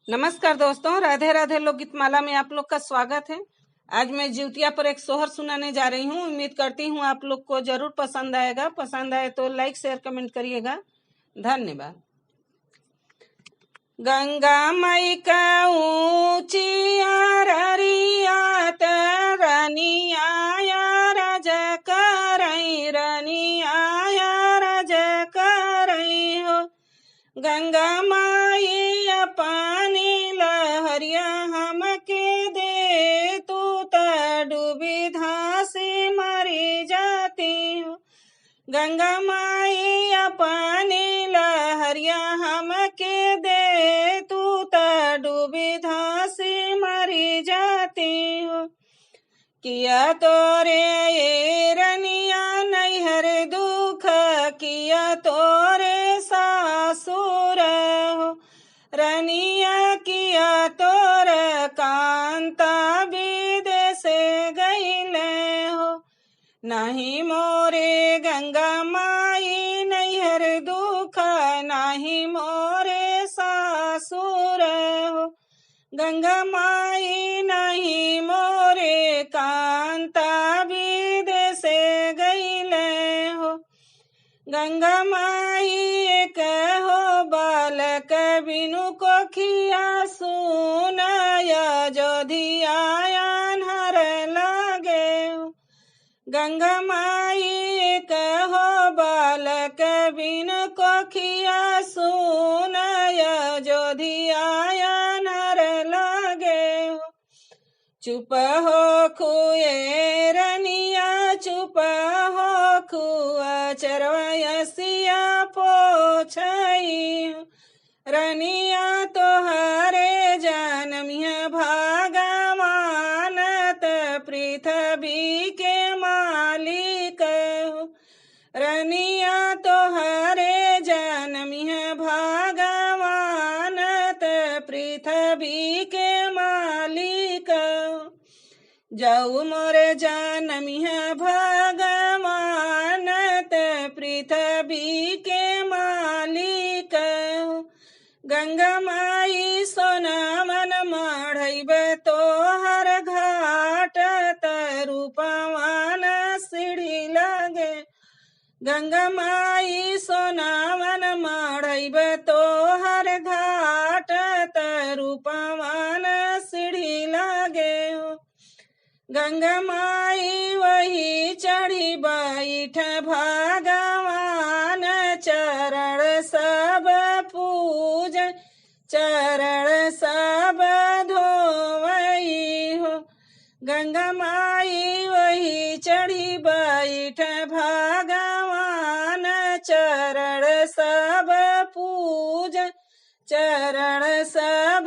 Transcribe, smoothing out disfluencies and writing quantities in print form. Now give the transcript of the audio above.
नमस्कार दोस्तों, राधे राधे लोकगीत माला में आप लोग का स्वागत है। आज मैं जिउतिया पर एक सोहर सुनाने जा रही हूँ। उम्मीद करती हूँ आप लोग को जरूर पसंद आएगा। पसंद आए तो लाइक शेयर कमेंट करिएगा। धन्यवाद। गंगा माई का ऊंची अररिया रनिया राज करई रनिया राज करई हो। गंगा माई पानी लहरिया हमके दे, तू त डूबी धासी मरी जाती हूँ। गंगा माई पानी लहरिया हमके दे, तू त डूबी धासी मरी जाती हूँ। किया तोरे ये रनिया नैहर दुख, किया तोरे सासुर हो। रनिया किया तोर कांता विदेश गईले हो। नहीं मोरे गंगा माई नैहर दुख, नहीं मोरे सासुर हो। गंगा माई नहीं मोरे कांता विदेश गईले हो। गंगा माई एक हो बालक बिनु कोखिया सुनाया जोधिया हर लागे हो। गंगा माई एक हो बालक बिनु कोखिया सुनाया जोधिया हर लागे हो। चुप हो खुए रनिया चुप हो खुआ चरवयसिया पोछई। रनिया तोहरे जनमिया भागवानत पृथ्वी के मालिक हो। रनिया तोहरे जनमिया भागवानत पृथ्वी के मालिक हो। जाऊ मोरे जनमिया भगवानत पृथ्वी के मालिक हो। गंगा माई सोना मन मढ़ब तोहर घाट, रूपवान सीढ़ी लगे। गंगा माई सोना मन मढ़ब तोहर घाट, रूपवान सीढ़ी लगे हो। गंगा माई वही चढ़ी बैठ भगवान, चरण सब पूज चरण सब धोवई हो। गंगा माई वही चढ़ी बैठ भगवान, चरण सब पूज चरण सब